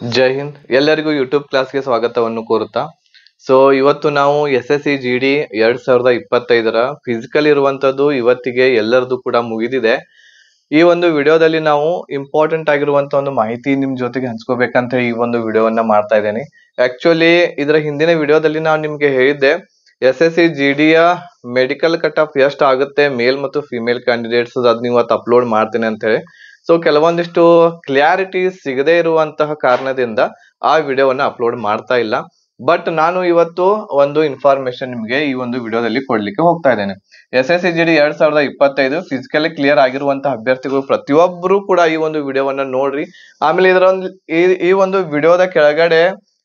ಜೈ ಹಿಂದ್ ಎಲ್ಲರಿಗೂ ಯೂಟ್ಯೂಬ್ ಕ್ಲಾಸ್ಗೆ ಸ್ವಾಗತವನ್ನು ಕೋರುತ್ತಾ. ಇವತ್ತು ನಾವು SSC GD 2025ರ ಫಿಸಿಕಲ್ ಇರುವಂತದ್ದು ಇವತ್ತಿಗೆ ಎಲ್ಲರದು ಕೂಡ ಮುಗಿದಿದೆ. ಈ ಒಂದು ವಿಡಿಯೋದಲ್ಲಿ ನಾವು ಇಂಪಾರ್ಟೆಂಟ್ ಆಗಿರುವಂತ ಒಂದು ಮಾಹಿತಿ ನಿಮ್ ಜೊತೆಗೆ ಹಂಚ್ಕೋಬೇಕಂತ ಈ ಒಂದು ವಿಡಿಯೋವನ್ನ ಮಾಡ್ತಾ ಇದ್ದೇನೆ. ಆಕ್ಚುಲಿ ಇದರ ಹಿಂದಿನ ವಿಡಿಯೋದಲ್ಲಿ ನಾನು ನಿಮ್ಗೆ ಹೇಳಿದ್ದೆ SSC GDಯ ಮೆಡಿಕಲ್ ಕಟ್ ಆಫ್ ಎಷ್ಟು ಆಗುತ್ತೆ ಮೇಲ್ ಮತ್ತು ಫಿಮೇಲ್ ಕ್ಯಾಂಡಿಡೇಟ್ಸ್ ಅದನ್ನ ಇವತ್ತು ಅಪ್ಲೋಡ್ ಮಾಡ್ತೇನೆ ಅಂತ ಹೇಳಿ. ಕೆಲವೊಂದಿಷ್ಟು ಕ್ಲಾರಿಟಿ ಸಿಗದೇ ಇರುವಂತಹ ಕಾರಣದಿಂದ ಆ ವಿಡಿಯೋವನ್ನ ಅಪ್ಲೋಡ್ ಮಾಡ್ತಾ ಇಲ್ಲ. ಬಟ್ ನಾನು ಇವತ್ತು ಒಂದು ಇನ್ಫಾರ್ಮೇಶನ್ ನಿಮ್ಗೆ ಈ ಒಂದು ವಿಡಿಯೋದಲ್ಲಿ ಕೊಡ್ಲಿಕ್ಕೆ ಹೋಗ್ತಾ ಇದ್ದೇನೆ. SSC GD 2025 ಫಿಸಿಕಲಿ ಕ್ಲಿಯರ್ ಆಗಿರುವಂತಹ ಅಭ್ಯರ್ಥಿಗಳು ಪ್ರತಿಯೊಬ್ಬರು ಕೂಡ ಈ ಒಂದು ವಿಡಿಯೋವನ್ನ ನೋಡ್ರಿ. ಆಮೇಲೆ ಇದರ ಈ ಒಂದು ವಿಡಿಯೋದ ಕೆಳಗಡೆ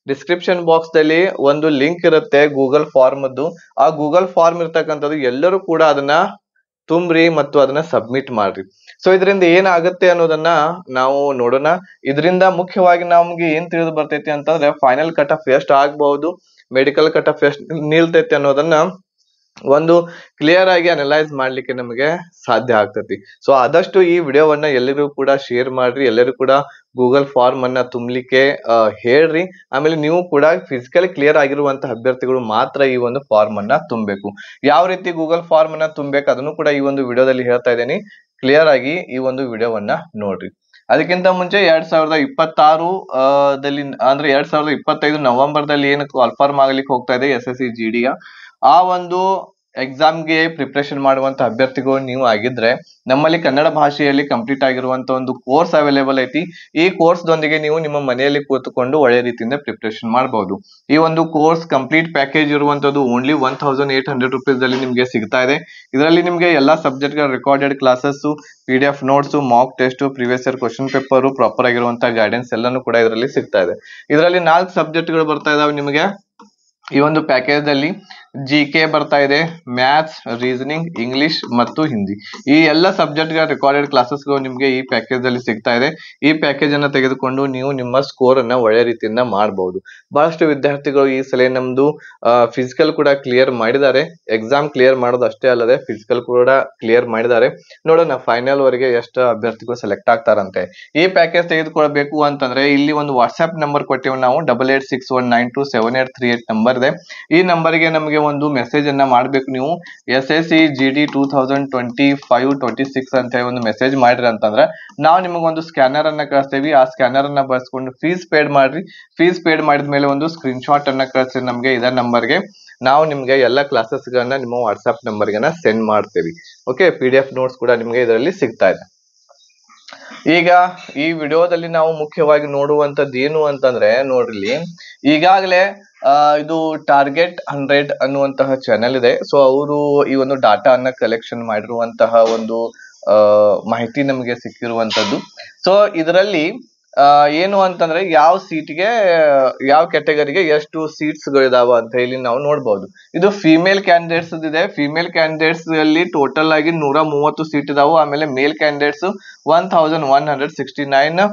ಡಿಸ್ಕ್ರಿಪ್ಷನ್ ಬಾಕ್ಸ್ ದಲ್ಲಿ ಒಂದು ಲಿಂಕ್ ಇರುತ್ತೆ ಗೂಗಲ್ ಫಾರ್ಮ್ ಅದ್ದು. ಆ ಗೂಗಲ್ ಫಾರ್ಮ್ ಇರ್ತಕ್ಕಂಥದ್ದು ಎಲ್ಲರೂ ಕೂಡ ಅದನ್ನ ತುಂಬ್ರಿ ಮತ್ತು ಅದನ್ನ ಸಬ್ಮಿಟ್ ಮಾಡ್ರಿ. ಇದರಿಂದ ಏನಾಗುತ್ತೆ ಅನ್ನೋದನ್ನ ನಾವು ನೋಡೋಣ. ಇದರಿಂದ ಮುಖ್ಯವಾಗಿ ನಮ್ಗೆ ಏನ್ ತಿಳಿದು ಬರ್ತೈತಿ ಅಂತಂದ್ರೆ ಫೈನಲ್ ಕಟ್ ಆಫ್ ಎಷ್ಟು ಆಗ್ಬಹುದು, ಮೆಡಿಕಲ್ ಕಟ್ ಆಫ್ ಎಷ್ಟು ನಿಲ್ತೈತಿ ಅನ್ನೋದನ್ನ ಒಂದು ಕ್ಲಿಯರ್ ಆಗಿ ಅನಲೈಸ್ ಮಾಡ್ಲಿಕ್ಕೆ ನಮಗೆ ಸಾಧ್ಯ ಆಗ್ತೈತಿ. ಆದಷ್ಟು ಈ ವಿಡಿಯೋವನ್ನ ಎಲ್ಲರಿಗೂ ಕೂಡ ಶೇರ್ ಮಾಡ್ರಿ, ಎಲ್ಲರೂ ಕೂಡ ಗೂಗಲ್ ಫಾರ್ಮ್ ಅನ್ನ ತುಂಬಲಿಕ್ಕೆ ಹೇಳ್ರಿ. ಆಮೇಲೆ ನೀವು ಕೂಡ ಫಿಸಿಕಲಿ ಕ್ಲಿಯರ್ ಆಗಿರುವಂತಹ ಅಭ್ಯರ್ಥಿಗಳು ಮಾತ್ರ ಈ ಒಂದು ಫಾರ್ಮ್ ಅನ್ನ ತುಂಬಬೇಕು. ಯಾವ ರೀತಿ ಗೂಗಲ್ ಫಾರ್ಮ್ ಅನ್ನ ತುಂಬಬೇಕು ಅದನ್ನು ಕೂಡ ಈ ಒಂದು ವಿಡಿಯೋದಲ್ಲಿ ಹೇಳ್ತಾ ಇದ್ದೀನಿ. ಕ್ಲಿಯರ್ ಆಗಿ ಈ ಒಂದು ವಿಡಿಯೋವನ್ನ ನೋಡ್ರಿ. ಅದಕ್ಕಿಂತ ಮುಂಚೆ 2026 ದಲ್ಲಿ ಅಂದ್ರೆ 2025 ನವೆಂಬರ್ದಲ್ಲಿ ಏನು ಕಾಲ್ಫಾರ್ಮ್ ಆಗ್ಲಿಕ್ಕೆ ಹೋಗ್ತಾ ಇದೆ SSC GDಯ ಆ ಒಂದು ಎಕ್ಸಾಮ್ಗೆ ಪ್ರಿಪರೇಷನ್ ಮಾಡುವಂತ ಅಭ್ಯರ್ಥಿಗಳು ನೀವು ಆಗಿದ್ರೆ ನಮ್ಮಲ್ಲಿ ಕನ್ನಡ ಭಾಷೆಯಲ್ಲಿ ಕಂಪ್ಲೀಟ್ ಆಗಿರುವಂತ ಒಂದು ಕೋರ್ಸ್ ಅವೈಲೇಬಲ್ ಐತಿ. ಈ ಕೋರ್ಸ್ ದೊಂದಿಗೆ ನೀವು ನಿಮ್ಮ ಮನೆಯಲ್ಲಿ ಕೂತ್ಕೊಂಡು ಒಳ್ಳೆ ರೀತಿಯಿಂದ ಪ್ರಿಪರೇಷನ್ ಮಾಡಬಹುದು. ಈ ಒಂದು ಕೋರ್ಸ್ ಕಂಪ್ಲೀಟ್ ಪ್ಯಾಕೇಜ್ ಇರುವಂತದ್ದು ಓನ್ಲಿ 1800 rupees ಅಲ್ಲಿ ನಿಮ್ಗೆ ಸಿಗ್ತಾ ಇದೆ. ಇದರಲ್ಲಿ ನಿಮ್ಗೆ ಎಲ್ಲಾ ಸಬ್ಜೆಕ್ಟ್ ಗಳ recorded classes, PDF notes, mock test, previous year question paper, proper ಆಗಿರುವಂತಹ ಗೈಡೆನ್ಸ್ ಎಲ್ಲಾನು ಕೂಡ ಇದರಲ್ಲಿ ಸಿಗ್ತಾ ಇದೆ. ಇದರಲ್ಲಿ 4 ಸಬ್ಜೆಕ್ಟ್ ಗಳು ಬರ್ತಾ ಇದಾವೆ ನಿಮಗೆ. ಈ ಒಂದು ಪ್ಯಾಕೇಜ್ ಅಲ್ಲಿ GK ಬರ್ತಾ ಇದೆ, ಮ್ಯಾಥ್ಸ್, ರೀಸನಿಂಗ್, ಇಂಗ್ಲಿಷ್ ಮತ್ತು ಹಿಂದಿ. ಈ ಎಲ್ಲ ಸಬ್ಜೆಕ್ಟ್ ಗಳ ರೆಕಾರ್ಡೆಡ್ ಕ್ಲಾಸಸ್ ಗಳು ನಿಮ್ಗೆ ಈ ಪ್ಯಾಕೇಜ್ ಅಲ್ಲಿ ಸಿಗ್ತಾ ಇದೆ. ಈ ಪ್ಯಾಕೇಜ್ ಅನ್ನ ತೆಗೆದುಕೊಂಡು ನೀವು ನಿಮ್ಮ ಸ್ಕೋರ್ ಅನ್ನ ಒಳ್ಳೆ ರೀತಿಯಿಂದ ಮಾಡಬಹುದು. ಬಹಳಷ್ಟು ವಿದ್ಯಾರ್ಥಿಗಳು ಈ ಸಲ ನಮ್ದು ಫಿಸಿಕಲ್ ಕೂಡ ಕ್ಲಿಯರ್ ಮಾಡಿದ್ದಾರೆ. ಎಕ್ಸಾಮ್ ಕ್ಲಿಯರ್ ಮಾಡೋದು ಅಷ್ಟೇ ಅಲ್ಲದೆ ಫಿಸಿಕಲ್ ಕೂಡ ಕ್ಲಿಯರ್ ಮಾಡಿದ್ದಾರೆ. ನೋಡೋಣ ಫೈನಲ್ ವರೆಗೆ ಎಷ್ಟು ಅಭ್ಯರ್ಥಿಗಳು ಸೆಲೆಕ್ಟ್ ಆಗ್ತಾರಂತೆ. ಈ ಪ್ಯಾಕೇಜ್ ತೆಗೆದುಕೊಳ್ಬೇಕು ಅಂತಂದ್ರೆ ಇಲ್ಲಿ ಒಂದು ವಾಟ್ಸ್ಆಪ್ ನಂಬರ್ ಕೊಟ್ಟಿವಿ ನಾವು, 8861927838 ನಂಬರ್ ಇದೆ. ಈ ನಂಬರ್ಗೆ ನಮಗೆ ಒಂದು ಮೆಸೇಜ್ ಅನ್ನ ಮಾಡ್ಬೇಕು ನೀವು. SSC GD 2025-26 ಅಂತ ಹೇಳಿ ಒಂದು ಮೆಸೇಜ್ ಮಾಡಿರಿ ಅಂತಂದ್ರೆ ನಾವು ನಿಮಗೆ ಒಂದು ಸ್ಕ್ಯಾನರ್ ಅನ್ನ ಕಳಿಸ್ತೇವಿ. ಆ ಸ್ಕ್ಯಾನರ್ ಅನ್ನ ಬಳಸ್ಕೊಂಡು ಫೀಸ್ ಪೇಡ್ ಮಾಡ್ರಿ. ಫೀಸ್ ಪೇಡ್ ಮಾಡಿದ್ಮೇಲೆ ಒಂದು ಸ್ಕ್ರೀನ್ ಶಾಟ್ ಅನ್ನ ಕಳಿಸಿ ನಮ್ಗೆ ಇದೇ ನಂಬರ್ಗೆ. ನಾವು ನಿಮ್ಗೆ ಎಲ್ಲಾ ಕ್ಲಾಸಸ್ ಗಳನ್ನ ನಿಮ್ಮ ವಾಟ್ಸ್ಆಪ್ ನಂಬರ್ಗೆ ಸೆಂಡ್ ಮಾಡ್ತೇವೆ. ಓಕೆ, PDF ನೋಟ್ಸ್ ಕೂಡ ನಿಮ್ಗೆ ಇದರಲ್ಲಿ ಸಿಗ್ತಾ ಇದೆ. ಈಗ ಈ ವಿಡಿಯೋದಲ್ಲಿ ನಾವು ಮುಖ್ಯವಾಗಿ ನೋಡುವಂತದ್ದು ಏನು ಅಂತಂದ್ರೆ ನೋಡ್ರಿ, ಈಗಾಗಲೇ ಇದು ಟಾರ್ಗೆಟ್ 100 ಅನ್ನುವಂತಹ ಚಾನೆಲ್ ಇದೆ. ಅವರು ಈ ಒಂದು ಡಾಟಾ ಅನ್ನ ಕಲೆಕ್ಷನ್ ಮಾಡಿರುವಂತಹ ಒಂದು ಮಾಹಿತಿ ನಮಗೆ ಸಿಕ್ಕಿರುವಂತದ್ದು. ಇದರಲ್ಲಿ ಏನು ಅಂತಂದ್ರೆ ಯಾವ ಸೀಟ್ಗೆ ಯಾವ ಕ್ಯಾಟಗರಿಗೆ ಎಷ್ಟು ಸೀಟ್ಸ್ ಗಳಿದಾವ ಅಂತ ಹೇಳಿ ನಾವು ನೋಡ್ಬಹುದು. ಇದು ಫಿಮೇಲ್ ಕ್ಯಾಂಡಿಡೇಟ್ಸ್ ಇದೆ. ಫಿಮೇಲ್ ಕ್ಯಾಂಡಿಡೇಟ್ಸ್ ಅಲ್ಲಿ ಟೋಟಲ್ ಆಗಿ 130 ಸೀಟ್ ಇದಾವೆ. ಆಮೇಲೆ ಮೇಲ್ ಕ್ಯಾಂಡಿಡೇಟ್ಸ್ 1169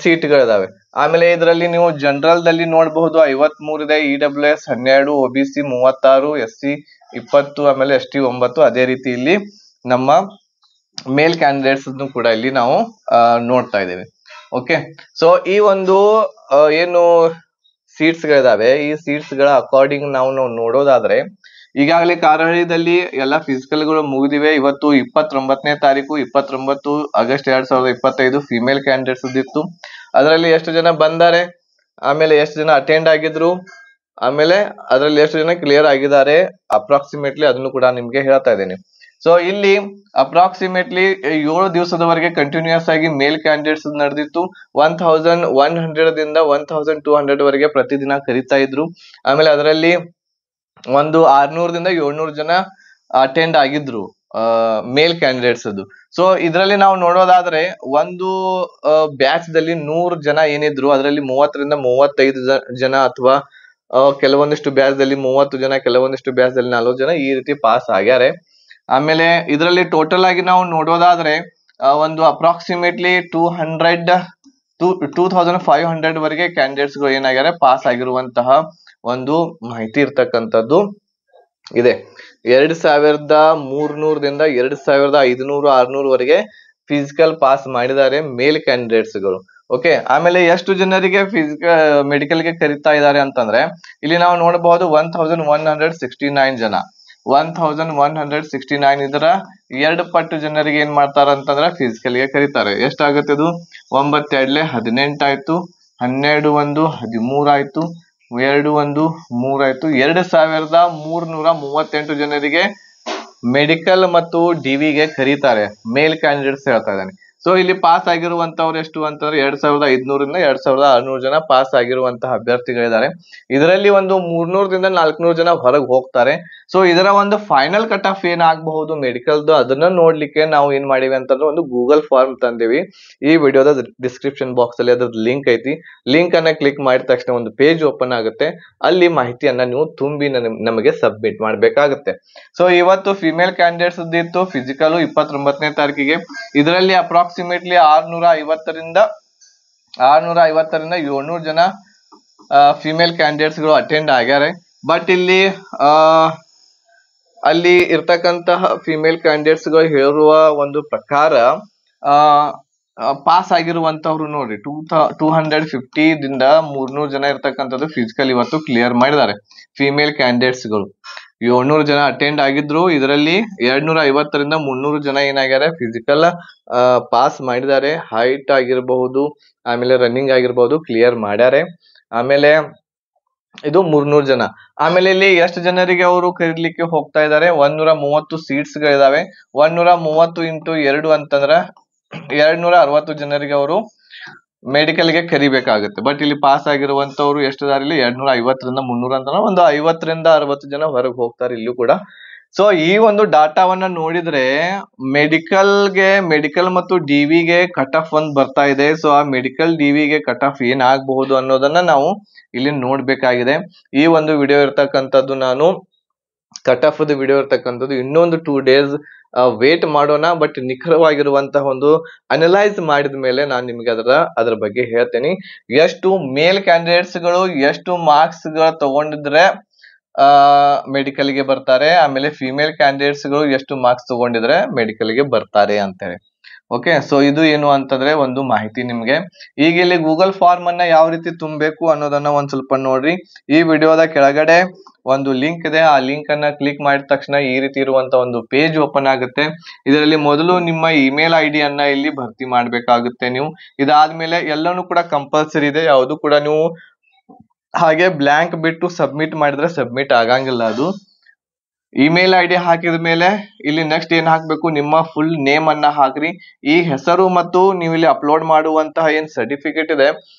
ಸೀಟ್ ಗಳಿದಾವೆ. ಆಮೇಲೆ ಇದರಲ್ಲಿ ನೀವು ಜನರಲ್ ದಲ್ಲಿ ನೋಡಬಹುದು 53 ಇದೆ, EWS 12, OBC 36, SC 20, ಆಮೇಲೆ ST 9. ಅದೇ ರೀತಿ ಇಲ್ಲಿ ನಮ್ಮ ಮೇಲ್ ಕ್ಯಾಂಡಿಡೇಟ್ಸ್ ಕೂಡ ಇಲ್ಲಿ ನಾವು ನೋಡ್ತಾ ಇದ್ದೇವೆ. ಓಕೆ, ಈ ಒಂದು ಏನು ಸೀಟ್ಸ್ ಗಳಿದಾವೆ ಈ ಸೀಟ್ಸ್ ಗಳ ಅಕಾರ್ಡಿಂಗ್ ನಾವು ನೋಡೋದಾದ್ರೆ ಈಗಾಗಲೇ ಕಾರಹಳ್ಳಿದಲ್ಲಿ ಎಲ್ಲಾ ಫಿಸಿಕಲ್ ಗಳು ಮುಗಿದಿವೆ. ಇವತ್ತು 29ನೇ ತಾರೀಕು 29 ಆಗಸ್ಟ್ 2025 ಫಿಮೇಲ್ ಕ್ಯಾಂಡಿಡೇಟ್ಸ್ ಇತ್ತು. ಅದರಲ್ಲಿ ಎಷ್ಟು ಜನ ಬಂದಾರೆ, ಆಮೇಲೆ ಎಷ್ಟು ಜನ ಅಟೆಂಡ್ ಆಗಿದ್ರು, ಆಮೇಲೆ ಅದರಲ್ಲಿ ಎಷ್ಟು ಜನ ಕ್ಲಿಯರ್ ಆಗಿದ್ದಾರೆ ಅಪ್ರಾಕ್ಸಿಮೇಟ್ಲಿ ಅದನ್ನು ಕೂಡ ನಿಮ್ಗೆ ಹೇಳ್ತಾ ಇದ್ದೇನೆ. ಇಲ್ಲಿ ಅಪ್ರಾಕ್ಸಿಮೇಟ್ಲಿ 7 ದಿವಸದವರೆಗೆ ಕಂಟಿನ್ಯೂಸ್ ಆಗಿ ಮೇಲ್ ಕ್ಯಾಂಡಿಡೇಟ್ಸ್ ನಡೆದಿತ್ತು. 1100 ದಿಂದ 1200 ವರೆಗೆ ಪ್ರತಿದಿನ ಕರೀತಾ ಇದ್ರು. ಆಮೇಲೆ ಅದರಲ್ಲಿ ಒಂದು 600 ದಿಂದ 700 ಜನ ಅಟೆಂಡ್ ಆಗಿದ್ರು ಮೇಲ್ ಕ್ಯಾಂಡಿಡೇಟ್ಸ್ ಅದು. ಇದರಲ್ಲಿ ನಾವು ನೋಡೋದಾದ್ರೆ ಒಂದು ಬ್ಯಾಚ್ ದಲ್ಲಿ 100 ಜನ ಏನಿದ್ರು ಅದರಲ್ಲಿ 30 ರಿಂದ 35 ಜನ ಅಥವಾ ಕೆಲವೊಂದಿಷ್ಟು ಬ್ಯಾಚ್ ದಲ್ಲಿ 30 ಜನ, ಕೆಲವೊಂದಿಷ್ಟು ಬ್ಯಾಚ್ ದಲ್ಲಿ 40 ಜನ ಈ ರೀತಿ ಪಾಸ್ ಆಗ್ಯಾರೆ. ಆಮೇಲೆ ಇದರಲ್ಲಿ ಟೋಟಲ್ ಆಗಿ ನಾವು ನೋಡೋದಾದ್ರೆ ಒಂದು ಅಪ್ರಾಕ್ಸಿಮೇಟ್ಲಿ 2500 ವರೆಗೆ ಕ್ಯಾಂಡಿಡೇಟ್ಸ್ ಗಳು ಏನಾಗ್ಯಾರೆ ಪಾಸ್ ಆಗಿರುವಂತಹ ಒಂದು ಮಾಹಿತಿ ಇರ್ತಕ್ಕಂಥದ್ದು ಇದೆ. 2300 ದಿಂದ 2500, 600 ವರೆಗೆ ಫಿಸಿಕಲ್ ಪಾಸ್ ಮಾಡಿದ್ದಾರೆ ಮೇಲ್ ಕ್ಯಾಂಡಿಡೇಟ್ಸ್ಗಳು. ಓಕೆ, ಆಮೇಲೆ ಎಷ್ಟು ಜನರಿಗೆ ಮೆಡಿಕಲ್ಗೆ ಕರಿತಾ ಇದ್ದಾರೆ ಅಂತಂದ್ರೆ ಇಲ್ಲಿ ನಾವು ನೋಡಬಹುದು 1169 ಜನ. 1169 ಇದರ 2 ಪಟ್ಟು ಜನರಿಗೆ ಏನ್ ಮಾಡ್ತಾರ ಅಂತಂದ್ರೆ ಫಿಸಿಕಲ್ಗೆ ಕರೀತಾರೆ. ಎಷ್ಟಾಗುತ್ತೆ ಇದು? 9 2 18 ಆಯ್ತು, 12 1 13 ಆಯ್ತು, 2 1 3 ಆಯ್ತು. 2338 ಜನರಿಗೆ ಮೆಡಿಕಲ್ ಮತ್ತು ಡಿವಿಗೆ ಕರೀತಾರೆ. ಮೇಲ್ ಕ್ಯಾಂಡಿಡೇಟ್ಸ್ ಹೇಳ್ತಾ ಇದ್ದಾನೆ. ಸೊ ಇಲ್ಲಿ ಪಾಸ್ ಆಗಿರುವಂತವ್ರು ಎಷ್ಟು ಅಂತಂದ್ರೆ 2500 2600 ಜನ ಪಾಸ್ ಆಗಿರುವಂತಹ ಅಭ್ಯರ್ಥಿಗಳಿದ್ದಾರೆ. ಇದರಲ್ಲಿ ಒಂದು 300 400 ಜನ ಹೊರಗೆ ಹೋಗ್ತಾರೆ. ಸೊ ಇದರ ಒಂದು ಫೈನಲ್ ಕಟ್ ಆಫ್ ಏನಾಗಬಹುದು ಮೆಡಿಕಲ್ದು ಅದನ್ನ ನೋಡ್ಲಿಕ್ಕೆ ನಾವು ಏನ್ ಮಾಡಿವಿ ಅಂತಂದ್ರೆ ಒಂದು ಗೂಗಲ್ ಫಾರ್ಮ್ ತಂದಿವಿ. ಈ ವಿಡಿಯೋದ ಡಿಸ್ಕ್ರಿಪ್ಷನ್ ಬಾಕ್ಸ್ ಅಲ್ಲಿ ಅದ್ರ ಲಿಂಕ್ ಐತಿ. ಲಿಂಕ್ ಅನ್ನ ಕ್ಲಿಕ್ ಮಾಡಿದ ತಕ್ಷಣ ಒಂದು ಪೇಜ್ ಓಪನ್ ಆಗುತ್ತೆ. ಅಲ್ಲಿ ಮಾಹಿತಿಯನ್ನ ನೀವು ತುಂಬಿ ನಮಗೆ ಸಬ್ಮಿಟ್ ಮಾಡ್ಬೇಕಾಗುತ್ತೆ. ಸೊ ಇವತ್ತು ಫಿಮೇಲ್ ಕ್ಯಾಂಡಿಡೇಟ್ಸ್ ಇತ್ತು ಫಿಸಿಕಲ್ 29ನೇ ತಾರೀಕಿಗೆ. ಇದರಲ್ಲಿ ಅಪ್ರಾಕ್ಸಿಮೇಟ್ಲಿ 650ರಿಂದ 700 ಜನ ಫಿಮೇಲ್ ಕ್ಯಾಂಡಿಡೇಟ್ಸ್ ಗಳು ಅಟೆಂಡ್ ಆಗ್ಯಾರೆ. ಬಟ್ ಇಲ್ಲಿ ಅಲ್ಲಿ ಇರ್ತಕ್ಕಂತಹ ಫಿಮೇಲ್ ಕ್ಯಾಂಡಿಡೇಟ್ಸ್ ಗಳು ಹೇಳುವ ಒಂದು ಪ್ರಕಾರ ಪಾಸ್ ಆಗಿರುವಂತವ್ರು ನೋಡ್ರಿ 250 ದಿಂದ 300 ಜನ ಇರ್ತಕ್ಕಂಥದ್ದು ಫಿಸಿಕಲ್ ಇವತ್ತು ಕ್ಲಿಯರ್ ಮಾಡಿದ್ದಾರೆ. ಫಿಮೇಲ್ ಕ್ಯಾಂಡಿಡೇಟ್ಸ್ ಗಳು 700 ಜನ ಅಟೆಂಡ್ ಆಗಿದ್ರು. ಇದರಲ್ಲಿ 250ರಿಂದ 300 ಜನ ಏನಾಗ್ಯಾರ ಫಿಸಿಕಲ್ ಪಾಸ್ ಮಾಡಿದ್ದಾರೆ. ಹೈಟ್ ಆಗಿರಬಹುದು, ಆಮೇಲೆ ರನ್ನಿಂಗ್ ಆಗಿರಬಹುದು, ಕ್ಲಿಯರ್ ಮಾಡ್ಯಾರೆ. ಆಮೇಲೆ ಇದು 300 ಜನ. ಆಮೇಲೆ ಇಲ್ಲಿ ಎಷ್ಟು ಜನರಿಗೆ ಅವರು ಕರೀಲಿಕ್ಕೆ ಹೋಗ್ತಾ ಇದ್ದಾರೆ? 130 ಸೀಟ್ಸ್ ಗಳಿದಾವೆ. 130 ಇಂಟು 2 ಅಂತಂದ್ರ 260 ಜನರಿಗೆ ಅವರು ಮೆಡಿಕಲ್ಗೆ ಕರಿಬೇಕಾಗುತ್ತೆ. ಬಟ್ ಇಲ್ಲಿ ಪಾಸ್ ಆಗಿರುವಂತವ್ರು ಎಷ್ಟು ಇದಾರೆ? ಇಲ್ಲಿ 250ರಿಂದ 300 ಅಂತ ಒಂದು 50ರಿಂದ 60 ಜನ ಹೊರಗೆ ಹೋಗ್ತಾರೆ ಇಲ್ಲೂ ಕೂಡ. ಸೊ ಈ ಒಂದು ಡಾಟಾವನ್ನ ನೋಡಿದ್ರೆ ಮೆಡಿಕಲ್ ಮತ್ತು ಡಿವಿಗೆ ಕಟ್ ಆಫ್ ಒಂದು ಬರ್ತಾ ಇದೆ. ಸೊ ಆ ಮೆಡಿಕಲ್ ಡಿವಿಗೆ ಕಟ್ ಆಫ್ ಏನಾಗಬಹುದು ಅನ್ನೋದನ್ನ ನಾವು ಇಲ್ಲಿ ನೋಡ್ಬೇಕಾಗಿದೆ. ಈ ಒಂದು ವಿಡಿಯೋ ಇರ್ತಕ್ಕಂಥದ್ದು ನಾನು ಕಟ್ ಆಫ್ ವಿಡಿಯೋ ಇರ್ತಕ್ಕಂಥದ್ದು ಇನ್ನೊಂದು 2 days ವೇಟ್ ಮಾಡೋಣ. ಬಟ್ ನಿಖರವಾಗಿರುವಂತಹ ಒಂದು ಅನಲೈಸ್ ಮಾಡಿದ ಮೇಲೆ ನಾನು ನಿಮ್ಗೆ ಅದರ ಬಗ್ಗೆ ಹೇಳ್ತೇನೆ. ಎಷ್ಟು ಮೇಲ್ ಕ್ಯಾಂಡಿಡೇಟ್ಸ್ ಗಳು ಎಷ್ಟು ಮಾರ್ಕ್ಸ್ ಗಳು ತಗೊಂಡಿದ್ರೆ ಮೆಡಿಕಲ್ಗೆ ಬರ್ತಾರೆ, ಆಮೇಲೆ ಫಿಮೇಲ್ ಕ್ಯಾಂಡಿಡೇಟ್ಸ್ ಗಳು ಎಷ್ಟು ಮಾರ್ಕ್ಸ್ ತಗೊಂಡಿದ್ರೆ ಮೆಡಿಕಲ್ಗೆ ಬರ್ತಾರೆ ಅಂತ ಹೇಳಿ. ಓಕೆ, ಸೊ ಇದು ಏನು ಅಂತಂದ್ರೆ ಒಂದು ಮಾಹಿತಿ ನಿಮ್ಗೆ. ಈಗ ಇಲ್ಲಿ ಗೂಗಲ್ ಫಾರ್ಮ್ ಅನ್ನ ಯಾವ ರೀತಿ ತುಂಬಬೇಕು ಅನ್ನೋದನ್ನ ಒಂದ್ ಸ್ವಲ್ಪ ನೋಡ್ರಿ. ಈ ವಿಡಿಯೋದ ಕೆಳಗಡೆ ಒಂದು ಲಿಂಕ್ ಇದೆ. ಆ ಲಿಂಕ್ ಅನ್ನ ಕ್ಲಿಕ್ ಮಾಡಿದ ತಕ್ಷಣ ಈ ರೀತಿ ಇರುವಂತ ಒಂದು ಪೇಜ್ ಓಪನ್ ಆಗುತ್ತೆ. ಇದರಲ್ಲಿ ಮೊದಲು ನಿಮ್ಮ ಇಮೇಲ್ ID ಅನ್ನ ಇಲ್ಲಿ ಭರ್ತಿ ಮಾಡ್ಬೇಕಾಗುತ್ತೆ ನೀವು. ಇದಾದ್ಮೇಲೆ ಎಲ್ಲಾನು ಕೂಡ ಕಂಪಲ್ಸರಿ ಇದೆ. ಯಾವುದು ಕೂಡ ನೀವು ಹಾಗೆ ಬ್ಲಾಂಕ್ ಬಿಟ್ಟು ಸಬ್ಮಿಟ್ ಮಾಡಿದ್ರೆ ಸಬ್ಮಿಟ್ ಆಗಂಗಿಲ್ಲ. ಅದು ಇಮೇಲ್ ID ಹಾಕಿದ ಮೇಲೆ ಇಲ್ಲಿ ನೆಕ್ಸ್ಟ್ ಏನ್ ಹಾಕ್ಬೇಕು? ನಿಮ್ಮ ಫುಲ್ ನೇಮ್ ಅನ್ನ ಹಾಕ್ರಿ. ಈ ಹೆಸರು ಮತ್ತು ನೀವು ಇಲ್ಲಿ ಅಪ್ಲೋಡ್ ಮಾಡುವಂತಹ ಏನ್ ಸರ್ಟಿಫಿಕೇಟ್ ಇದೆ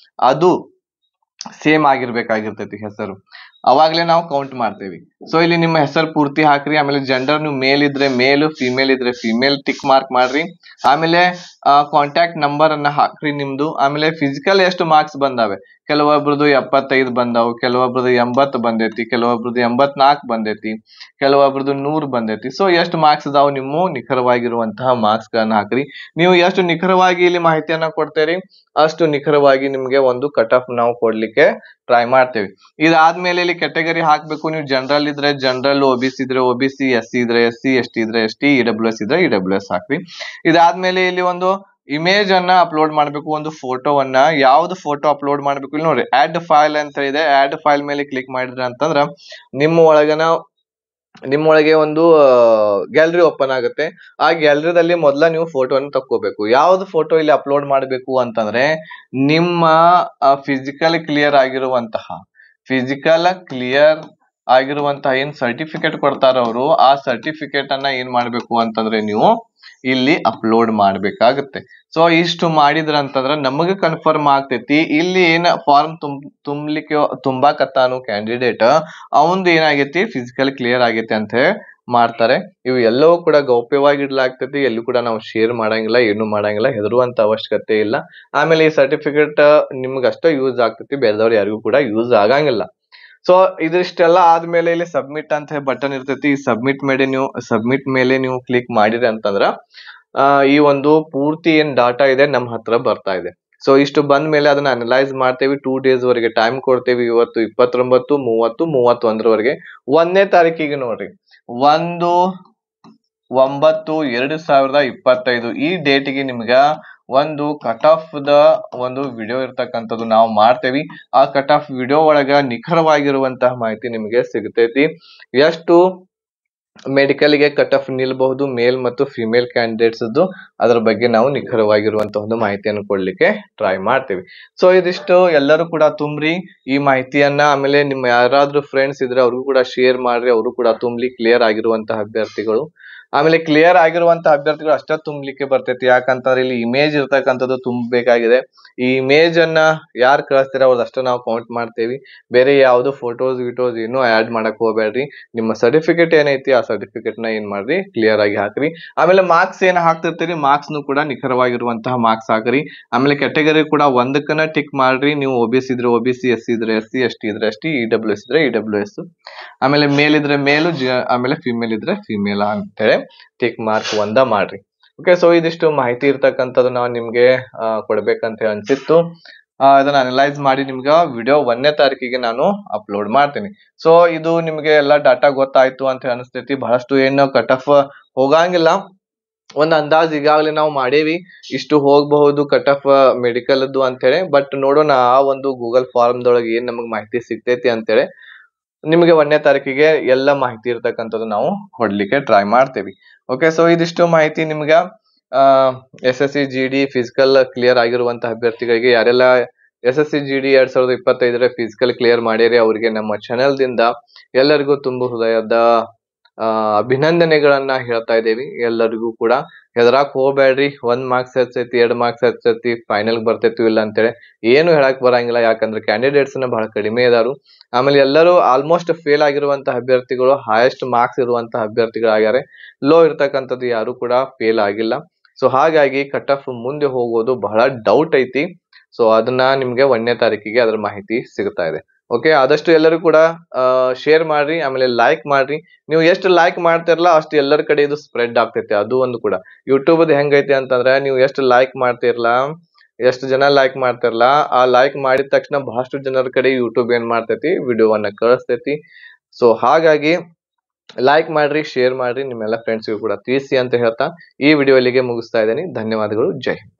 ಅದು ಸೇಮ್ ಆಗಿರ್ಬೇಕಾಗಿರ್ತೈತಿ ಹೆಸರು. ಅವಾಗ್ಲೇ ನಾವು ಕೌಂಟ್ ಮಾಡ್ತೇವಿ. ಸೊ ಇಲ್ಲಿ ನಿಮ್ಮ ಹೆಸರು ಪೂರ್ತಿ ಹಾಕ್ರಿ. ಆಮೇಲೆ ಜೆಂಡರ್ ನೀವು ಮೇಲ್ ಇದ್ರೆ ಮೇಲ್, ಫಿಮೇಲ್ ಇದ್ರೆ ಫಿಮೇಲ್ ಟಿಕ್ ಮಾರ್ಕ್ ಮಾಡ್ರಿ. ಆಮೇಲೆ ಕಾಂಟ್ಯಾಕ್ಟ್ ನಂಬರ್ ಅನ್ನ ಹಾಕ್ರಿ ನಿಮ್ದು. ಆಮೇಲೆ ಫಿಸಿಕಲ್ ಎಷ್ಟು ಮಾರ್ಕ್ಸ್ ಬಂದಾವೆ? ಕೆಲವೊಬ್ರದ್ದು 75 ಬಂದಾವು, ಕೆಲವೊಬ್ರದ್ದು 80 ಬಂದೈತಿ, ಕೆಲವೊಬ್ರದ್ದು 84 ಬಂದೈತಿ, ಕೆಲವೊಬ್ರದ್ದು 100 ಬಂದೈತಿ. ಸೊ ಎಷ್ಟು ಮಾರ್ಕ್ಸ್ ಅದಾವು ನಿಮ್ಮ ನಿಖರವಾಗಿರುವಂತಹ ಮಾರ್ಕ್ಸ್ ಗಳನ್ನ ಹಾಕ್ರಿ. ನೀವು ಎಷ್ಟು ನಿಖರವಾಗಿ ಇಲ್ಲಿ ಮಾಹಿತಿಯನ್ನ ಕೊಡ್ತೇರಿ ಅಷ್ಟು ನಿಖರವಾಗಿ ನಿಮ್ಗೆ ಒಂದು ಕಟ್ ಆಫ್ ನಾವು ಕೊಡ್ಲಿಕ್ಕೆ ಟ್ರೈ ಮಾಡ್ತೇವೆ. ಇದಾದ್ಮೇಲೆ ಇಲ್ಲಿ ಕೆಟಗರಿ ಹಾಕ್ಬೇಕು. ನೀವು ಜನರಲ್ ಇದ್ರೆ ಜನರಲ್, OBC ಇದ್ರೆ OBC, SC ಇದ್ರೆ SC, ST ಇದ್ರೆ ST, EWS ಇದ್ರೆ EWS ಹಾಕ್ರಿ. ಇದಾದ್ಮೇಲೆ ಇಲ್ಲಿ ಒಂದು ಇಮೇಜ್ ಅನ್ನ ಅಪ್ಲೋಡ್ ಮಾಡ್ಬೇಕು, ಒಂದು ಫೋಟೋವನ್ನ. ಯಾವ್ದು ಫೋಟೋ ಅಪ್ಲೋಡ್ ಮಾಡ್ಬೇಕು? ಇಲ್ಲಿ ನೋಡ್ರಿ ಆಡ್ ಫೈಲ್ ಅಂತ ಇದೆ. ಆಡ್ ಫೈಲ್ ಮೇಲೆ ಕ್ಲಿಕ್ ಮಾಡಿದ್ರೆ ಅಂತಂದ್ರ ನಿಮ್ಮೊಳಗೆ ಒಂದು ಗ್ಯಾಲರಿ ಓಪನ್ ಆಗುತ್ತೆ. ಆ ಗ್ಯಾಲರಿದಲ್ಲಿ ಮೊದಲ ನೀವು ಫೋಟೋವನ್ನು ತಕ್ಕೋಬೇಕು. ಯಾವ್ದು ಫೋಟೋ ಇಲ್ಲಿ ಅಪ್ಲೋಡ್ ಮಾಡಬೇಕು ಅಂತಂದ್ರೆ ನಿಮ್ಮ ಫಿಸಿಕಲ್ ಕ್ಲಿಯರ್ ಆಗಿರುವಂತಹ ಏನ್ ಸರ್ಟಿಫಿಕೇಟ್ ಕೊಡ್ತಾರ ಅವರು, ಆ ಸರ್ಟಿಫಿಕೇಟ್ ಅನ್ನ ಏನ್ ಮಾಡ್ಬೇಕು ಅಂತಂದ್ರೆ ನೀವು ಇಲ್ಲಿ ಅಪ್ಲೋಡ್ ಮಾಡ್ಬೇಕಾಗುತ್ತೆ. ಸೊ ಇಷ್ಟು ಮಾಡಿದ್ರ ಅಂತಂದ್ರ ನಮಗ ಕನ್ಫರ್ಮ್ ಆಗ್ತೈತಿ ಇಲ್ಲಿ ಏನ್ ಫಾರ್ಮ್ ತುಂಬಾಕತ್ತಾನು ಕ್ಯಾಂಡಿಡೇಟ್ ಅವಂದು ಏನಾಗೈತಿ ಫಿಸಿಕಲ್ ಕ್ಲಿಯರ್ ಆಗೈತಿ ಅಂತ ಹೇಳಿ ಮಾಡ್ತಾರೆ. ಇವು ಎಲ್ಲವೂ ಕೂಡ ಗೌಪ್ಯವಾಗಿ ಇಡ್ಲಾಗ್ತೈತಿ. ಎಲ್ಲೂ ಕೂಡ ನಾವು ಶೇರ್ ಮಾಡಂಗಿಲ್ಲ, ಏನು ಮಾಡಂಗಿಲ್ಲ, ಹೆದರುವಂತ ಅವಶ್ಯಕತೆ ಇಲ್ಲ. ಆಮೇಲೆ ಈ ಸರ್ಟಿಫಿಕೇಟ್ ನಿಮ್ಗಷ್ಟ ಯೂಸ್ ಆಗ್ತೈತಿ, ಬೇರೆದವ್ರು ಯಾರಿಗೂ ಕೂಡ ಯೂಸ್ ಆಗಂಗಿಲ್ಲ. ಸೊ ಇದಿಷ್ಟೆಲ್ಲ ಆದ್ಮೇಲೆ ಇಲ್ಲಿ ಸಬ್ಮಿಟ್ ಅಂತ ಹೇಳಿ ಬಟನ್ ಇರ್ತೈತಿ. ಸಬ್ಮಿಟ್ ಮೇಲೆ ನೀವು ಕ್ಲಿಕ್ ಮಾಡಿರಿ ಅಂತಂದ್ರ ಈ ಒಂದು ಪೂರ್ತಿ ಏನ್ ಡಾಟಾ ಇದೆ ನಮ್ಮ ಹತ್ರ ಬರ್ತಾ ಇದೆ. ಸೊ ಇಷ್ಟು ಬಂದ ಮೇಲೆ ಅದನ್ನ ಅನಲೈಸ್ ಮಾಡ್ತೇವೆ. 2 days ವರೆಗೆ ಟೈಮ್ ಕೊಡ್ತೇವೆ. ಇವತ್ತು 29, 30, 31 1ನೇ ತಾರೀಕಿಗೆ ನೋಡ್ರಿ 9/2025 ಈ ಡೇಟಿಗೆ ನಿಮ್ಗ ಒಂದು ಕಟ್ ಆಫ್ ದ ಒಂದು ವಿಡಿಯೋ ಇರ್ತಕ್ಕಂಥದ್ದು ನಾವು ಮಾಡ್ತೇವಿ. ಆ ಕಟ್ ಆಫ್ ವಿಡಿಯೋ ಒಳಗ ನಿಖರವಾಗಿರುವಂತಹ ಮಾಹಿತಿ ನಿಮಗೆ ಸಿಗ್ತೈತಿ. ಎಷ್ಟು ಮೆಡಿಕಲ್ಗೆ ಕಟ್ ಆಫ್ ನಿಲ್ಬಹುದು ಮೇಲ್ ಮತ್ತು ಫಿಮೇಲ್ ಕ್ಯಾಂಡಿಡೇಟ್ಸ್ ಅದ್ರ ಬಗ್ಗೆ ನಾವು ನಿಖರವಾಗಿರುವಂತಹ ಒಂದು ಮಾಹಿತಿಯನ್ನು ಕೊಡ್ಲಿಕ್ಕೆ ಟ್ರೈ ಮಾಡ್ತೇವೆ. ಸೊ ಇದಿಷ್ಟು ಎಲ್ಲರೂ ಕೂಡ ತುಂಬ್ರಿ ಈ ಮಾಹಿತಿಯನ್ನ. ಆಮೇಲೆ ನಿಮ್ಮ ಯಾರಾದ್ರೂ ಫ್ರೆಂಡ್ಸ್ ಇದ್ರೆ ಅವ್ರಿಗೂ ಕೂಡ ಶೇರ್ ಮಾಡ್ರಿ, ಅವರು ಕೂಡ ತುಂಬಲಿ ಕ್ಲಿಯರ್ ಆಗಿರುವಂತಹ ಅಭ್ಯರ್ಥಿಗಳು. ಆಮೇಲೆ ಕ್ಲಿಯರ್ ಆಗಿರುವಂತಹ ಅಭ್ಯರ್ಥಿಗಳು ಅಷ್ಟ ತುಂಬಲಿಕ್ಕೆ ಬರ್ತೈತಿ. ಯಾಕಂತಂದ್ರೆ ಇಲ್ಲಿ ಇಮೇಜ್ ಇರ್ತಕ್ಕಂಥದ್ದು ತುಂಬಬೇಕಾಗಿದೆ. ಈ ಇಮೇಜ್ ಅನ್ನ ಯಾರು ಕಳಿಸ್ತೀರ ಅವ್ರದಷ್ಟ ನಾವು ಕೌಂಟ್ ಮಾಡ್ತೇವಿ. ಬೇರೆ ಯಾವ್ದು ಫೋಟೋಸ್ ಏನು ಆಡ್ ಮಾಡಕ್ ಹೋಗ್ಬೇಡ್ರಿ. ನಿಮ್ಮ ಸರ್ಟಿಫಿಕೇಟ್ ಏನೈತಿ ಆ ಸರ್ಟಿಫಿಕೇಟ್ ನ ಏನ್ ಮಾಡ್ರಿ ಕ್ಲಿಯರ್ ಆಗಿ ಹಾಕ್ರಿ. ಆಮೇಲೆ ಮಾರ್ಕ್ಸ್ ಏನ್ ಹಾಕ್ತಿರ್ತೀರಿ ಮಾರ್ಕ್ಸ್ ನು ಕೂಡ ನಿಖರವಾಗಿರುವಂತಹ ಮಾರ್ಕ್ಸ್ ಹಾಕ್ರಿ. ಆಮೇಲೆ ಕ್ಯಾಟಗರಿ ಕೂಡ ಒಂದಕ್ಕನ ಟಿಕ್ ಮಾಡ್ರಿ. ನೀವು OBC ಇದ್ರೆ OBC, SC ಇದ್ರೆ SC, ST ಇದ್ರೆ ST, EWS ಇದ್ರೆ EWS, ಆಮೇಲೆ ಮೇಲ್ ಇದ್ರೆ ಮೇಲು, ಆಮೇಲೆ ಫಿಮೇಲ್ ಇದ್ರೆ ಫಿಮೇಲ್ ಅಂತೇಳಿ ಟಿಕ್ ಮಾರ್ಕ್ ಒಂದ ಮಾಡ್ರಿ. ಓಕೆ, ಸೊ ಇದಿಷ್ಟು ಮಾಹಿತಿ ಇರ್ತಕ್ಕಂಥದ್ದು ನಾವು ನಿಮ್ಗೆ ಕೊಡ್ಬೇಕಂತ ಅನ್ಸಿತ್ತು. ಅದನ್ನ ಅನಲೈಸ್ ಮಾಡಿ ನಿಮ್ಗೆ ವಿಡಿಯೋ 1ನೇ ತಾರೀಕಿಗೆ ನಾನು ಅಪ್ಲೋಡ್ ಮಾಡ್ತೀನಿ. ಸೊ ಇದು ನಿಮ್ಗೆ ಎಲ್ಲಾ ಡಾಟಾ ಗೊತ್ತಾಯ್ತು ಅಂತ ಅನಿಸ್ತೈತಿ. ಬಹಳಷ್ಟು ಏನು ಕಟ್ ಆಫ್ ಹೋಗಂಗಿಲ್ಲ, ಒಂದ್ ಅಂದಾಜ್ ಈಗಾಗಲೇ ನಾವು ಮಾಡೇವಿ ಇಷ್ಟು ಹೋಗಬಹುದು ಕಟ್ ಆಫ್ ಮೆಡಿಕಲ್ ಅಂತ ಹೇಳಿ. ಬಟ್ ನೋಡೋಣ ಆ ಒಂದು ಗೂಗಲ್ ಫಾರ್ಮ್ ದೊಳಗೆ ಏನ್ ನಮಗ್ ಮಾಹಿತಿ ಸಿಗ್ತೈತಿ ಅಂತೇಳಿ ನಿಮಗೆ 1ನೇ ತಾರೀಕಿಗೆ ಎಲ್ಲ ಮಾಹಿತಿ ಇರ್ತಕ್ಕಂಥದ್ದು ನಾವು ಕೊಡ್ಲಿಕ್ಕೆ ಟ್ರೈ ಮಾಡ್ತೇವಿ. ಓಕೆ, ಸೊ ಇದಿಷ್ಟು ಮಾಹಿತಿ ನಿಮ್ಗ SSC GD ಫಿಸಿಕಲ್ ಕ್ಲಿಯರ್ ಆಗಿರುವಂತಹ ಅಭ್ಯರ್ಥಿಗಳಿಗೆ, ಯಾರೆಲ್ಲ SSC GD 2025 ಫಿಸಿಕಲ್ ಕ್ಲಿಯರ್ ಮಾಡಿರಿ ಅವರಿಗೆ ನಮ್ಮ ಚಾನೆಲ್ ದಿಂದ ಎಲ್ಲರಿಗೂ ತುಂಬು ಹೃದಯದ ಅಭಿನಂದನೆಗಳನ್ನ ಹೇಳ್ತಾ ಇದ್ದೇವೆ. ಎಲ್ಲರಿಗೂ ಕೂಡ ಹೆದರಾಕ್ ಹೋಗ್ಬೇಡ್ರಿ. 1 ಮಾರ್ಕ್ಸ್ ಹೆಚ್ಚೈತಿ, 2 ಮಾರ್ಕ್ಸ್ ಹೆಚ್ಚೈತಿ, ಫೈನಲ್ ಬರ್ತೈತಿ ಇಲ್ಲ ಅಂತೇಳಿ ಏನು ಹೇಳಕ್ ಬರಂಗಿಲ್ಲ. ಯಾಕಂದ್ರೆ ಕ್ಯಾಂಡಿಡೇಟ್ಸ್ ಬಹಳ ಕಡಿಮೆ ಇದಾರು. ಆಮೇಲೆ ಎಲ್ಲರೂ ಆಲ್ಮೋಸ್ಟ್ ಫೇಲ್ ಆಗಿರುವಂತಹ ಅಭ್ಯರ್ಥಿಗಳು ಹೈಯೆಸ್ಟ್ ಮಾರ್ಕ್ಸ್ ಇರುವಂತಹ ಅಭ್ಯರ್ಥಿಗಳಾಗ್ಯಾರೆ. ಲೋ ಇರ್ತಕ್ಕಂಥದ್ದು ಯಾರು ಕೂಡ ಫೇಲ್ ಆಗಿಲ್ಲ. ಸೊ ಹಾಗಾಗಿ ಕಟ್ ಆಫ್ ಮುಂದೆ ಹೋಗೋದು ಬಹಳ ಡೌಟ್ ಐತಿ. ಸೊ ಅದನ್ನ ನಿಮ್ಗೆ 1ನೇ ತಾರೀಕಿಗೆ ಅದ್ರ ಮಾಹಿತಿ ಸಿಗ್ತಾ ಇದೆ. ಓಕೆ, ಆದಷ್ಟು ಎಲ್ಲರೂ ಕೂಡ ಶೇರ್ ಮಾಡ್ರಿ, ಆಮೇಲೆ ಲೈಕ್ ಮಾಡ್ರಿ. ನೀವು ಎಷ್ಟು ಲೈಕ್ ಮಾಡ್ತಿರಲ್ಲ ಅಷ್ಟು ಎಲ್ಲರ ಕಡೆ ಇದು ಸ್ಪ್ರೆಡ್ ಆಗ್ತೈತಿ. ಅದು ಒಂದು ಕೂಡ ಯೂಟ್ಯೂಬ್ ಹೆಂಗೈತಿ ಅಂತಂದ್ರೆ ನೀವು ಎಷ್ಟು ಲೈಕ್ ಮಾಡ್ತಿರಲ್ಲ, ಎಷ್ಟು ಜನ ಲೈಕ್ ಮಾಡ್ತಿರಲ್ಲ, ಆ ಲೈಕ್ ಮಾಡಿದ ತಕ್ಷಣ ಬಹಳಷ್ಟು ಜನರ ಕಡೆ ಯೂಟ್ಯೂಬ್ ಏನ್ ಮಾಡ್ತೈತಿ ವಿಡಿಯೋವನ್ನ ಕಳಿಸ್ತೈತಿ. ಸೊ ಹಾಗಾಗಿ ಲೈಕ್ ಮಾಡ್ರಿ, ಶೇರ್ ಮಾಡ್ರಿ, ನಿಮ್ಮೆಲ್ಲ ಫ್ರೆಂಡ್ಸ್ಗೂ ಕೂಡ ತಿಳಿಸಿ ಅಂತ ಹೇಳ್ತಾ ಈ ವಿಡಿಯೋ ಇಲ್ಲಿಗೆ ಮುಗಿಸ್ತಾ ಇದ್ದೀನಿ. ಧನ್ಯವಾದಗಳು. ಜೈ ಹಿಂದ್.